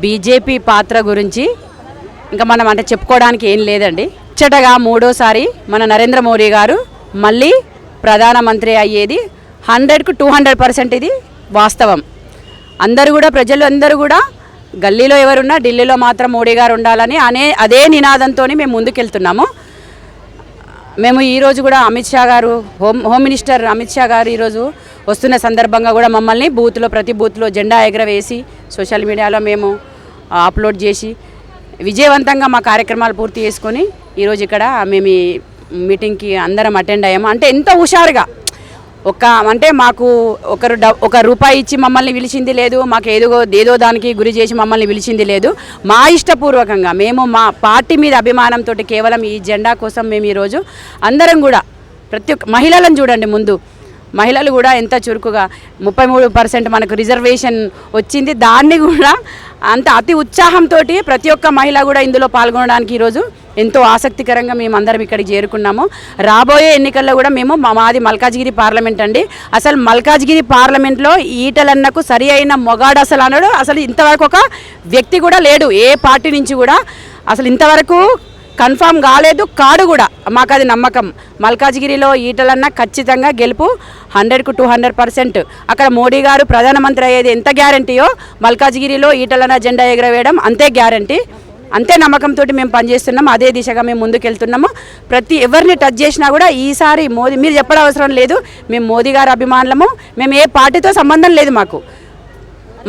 BJP పాత్ర గురించి ఇంకా మనం అంటే చెప్పుకోవడానికి ఏం లేదండి. ముచ్చటగా మూడోసారి మన నరేంద్ర మోడీ గారు మళ్ళీ ప్రధానమంత్రి అయ్యేది 100కు 200% ఇది వాస్తవం. అందరూ కూడా ప్రజలు అందరూ కూడా గల్లీలో ఎవరున్నా ఢిల్లీలో మాత్రం మోడీ గారు ఉండాలని అదే నినాదంతో మేము ముందుకెళ్తున్నాము. మేము ఈరోజు కూడా అమిత్ షా గారు హోమ్ మినిస్టర్ అమిత్ షా గారు ఈరోజు వస్తున్న సందర్భంగా కూడా మమ్మల్ని ప్రతి బూత్లో జెండా ఎగరవేసి సోషల్ మీడియాలో మేము అప్లోడ్ చేసి విజయవంతంగా మా కార్యక్రమాలు పూర్తి చేసుకొని ఈరోజు ఇక్కడ మేము ఈ మీటింగ్కి అందరం అటెండ్ అయ్యాము. అంటే ఎంతో హుషారుగా అంటే మాకు ఒక రూపాయి ఇచ్చి మమ్మల్ని పిలిచింది లేదు, మాకు ఏదో దానికి గురి చేసి మమ్మల్ని పిలిచింది లేదు. మా ఇష్టపూర్వకంగా మేము మా పార్టీ మీద అభిమానంతో కేవలం ఈ జెండా కోసం మేము ఈరోజు అందరం కూడా ప్రతి ఒక్క మహిళలను చూడండి, ముందు మహిళలు కూడా ఎంత చురుకుగా 33% మనకు రిజర్వేషన్ వచ్చింది. దాన్ని కూడా అతి ఉత్సాహంతో ప్రతి ఒక్క మహిళ కూడా ఇందులో పాల్గొనడానికి ఈరోజు ఎంతో ఆసక్తికరంగా మేము అందరం ఇక్కడికి చేరుకున్నాము. రాబోయే ఎన్నికల్లో కూడా మాది మల్కాజ్గిరి పార్లమెంట్ అండి. అసలు మల్కాజ్గిరి పార్లమెంట్లో ఈటలన్నకు సరి అయిన మొగాడు అసలు ఇంతవరకు ఒక వ్యక్తి కూడా లేడు. ఏ పార్టీ నుంచి కూడా అసలు ఇంతవరకు కన్ఫామ్ కాలేదు, కాడు కూడా. మాకు అది నమ్మకం. మల్కాజ్గిరిలో ఈటలన్న ఖచ్చితంగా గెలుపు 100కు 200%. అక్కడ మోడీ గారు ప్రధానమంత్రి అయ్యేది ఎంత గ్యారంటీయో మల్కాజ్గిరిలో ఈటలన్న జెండా ఎగరవేయడం అంతే గ్యారంటీ. అంతే నమ్మకంతో మేము పనిచేస్తున్నాము. అదే దిశగా మేము ముందుకెళ్తున్నాము. ఎవరిని టచ్ చేసినా కూడా ఈసారి మోదీ, మీరు చెప్పడం అవసరం లేదు, మేము మోదీ గారి అభిమానులము. మేము ఏ పార్టీతో సంబంధం లేదు. మాకు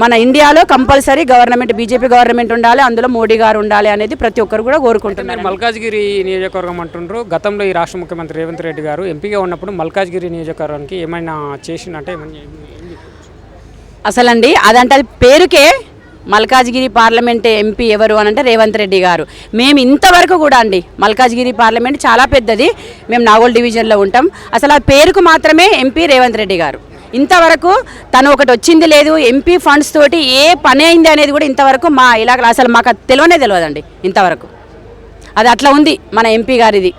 మన ఇండియాలో కంపల్సరీ గవర్నమెంట్ బీజేపీ గవర్నమెంట్ ఉండాలి, అందులో మోడీ గారు ఉండాలి అనేది ప్రతి ఒక్కరు కూడా కోరుకుంటున్నారు. మల్కాజ్గిరి నియోజకవర్గం అంటుండ్రు. గతంలో ఈ రాష్ట్ర ముఖ్యమంత్రి రేవంత్ రెడ్డి గారు ఎంపీగా ఉన్నప్పుడు మల్కాజ్గిరి నియోజకవర్గానికి ఏమైనా చేసినట్టే అసలండి అది పేరుకే మల్కాజ్గిరి పార్లమెంట్ ఎంపీ ఎవరు అని అంటే రేవంత్ రెడ్డి గారు. మేము ఇంతవరకు కూడా అండి మల్కాజ్గిరి పార్లమెంట్ చాలా పెద్దది, మేము నాగోల్ డివిజన్లో ఉంటాం. అసలు ఆ పేరుకు మాత్రమే ఎంపీ రేవంత్ రెడ్డి గారు. ఇంతవరకు తను ఒకటి వచ్చింది లేదు. ఎంపీ ఫండ్స్ తోటి ఏ పని అయింది అనేది కూడా ఇంతవరకు మా ఇలాగ అసలు మాకు తెలియదండి ఇంతవరకు. అది అట్లా ఉంది మన ఎంపీ గారిది.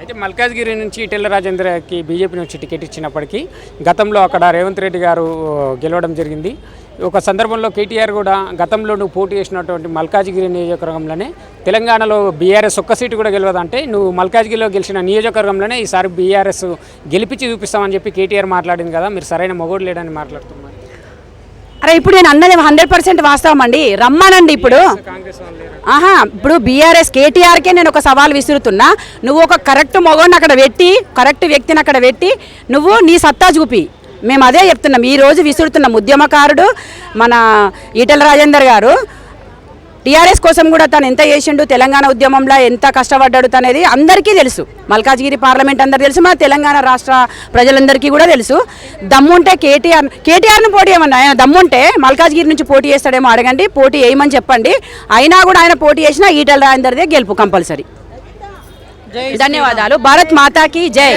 అయితే మల్కాజ్గిరి నుంచి ఈటెల రాజేందర్కి బీజేపీ నుంచి టికెట్ ఇచ్చినప్పటికీ గతంలో అక్కడ రేవంత్ రెడ్డి గారు గెలవడం జరిగింది. ఒక సందర్భంలో కేటీఆర్ కూడా గతంలో నువ్వు పోటీ చేసినటువంటి మల్కాజ్గిరి నియోజకవర్గంలోనే తెలంగాణలో బీఆర్ఎస్ ఒక్క సీటు కూడా గెలవదంటే నువ్వు మల్కాజ్గిరిలో గెలిచిన నియోజకవర్గంలోనే ఈసారి బీఆర్ఎస్ గెలిపించి చూపిస్తామని చెప్పి కేటీఆర్ మాట్లాడింది కదా, మీరు సరైన మొగోడు లేడని మాట్లాడుతున్నారు. అరే ఇప్పుడు నేను అన్నది 100% వాస్తవం అండి. రమ్మనండి ఇప్పుడు. ఇప్పుడు బీఆర్ఎస్ కేటీఆర్కే నేను ఒక సవాల్ విసురుతున్నా. నువ్వు ఒక కరెక్ట్ మొగోడిని అక్కడ పెట్టి, కరెక్ట్ వ్యక్తిని అక్కడ పెట్టి నువ్వు నీ సత్తా చూపి. మేము అదే చెప్తున్నాం. ఈరోజు విసురుతున్నాం. ఉద్యమకారుడు మన ఈటెల రాజేందర్ గారు టీఆర్ఎస్ కోసం కూడా తను ఎంత చేసిండు, తెలంగాణ ఉద్యమంలో ఎంత కష్టపడ్డాడు అనేది అందరికీ తెలుసు. మల్కాజ్గిరి పార్లమెంట్ అందరికీ తెలుసు, మన తెలంగాణ రాష్ట్ర ప్రజలందరికీ కూడా తెలుసు. దమ్ముంటే కేటీఆర్ను పోటీ చేయమని, ఆయన దమ్ముంటే మల్కాజ్గిరి నుంచి పోటీ చేస్తాడేమో అడగండి, పోటీ వేయమని చెప్పండి. అయినా కూడా ఆయన పోటీ చేసినా ఈటెల రాజేందర్దే గెలుపు కంపల్సరీ. ధన్యవాదాలు. భారత్ మాతాకి జై.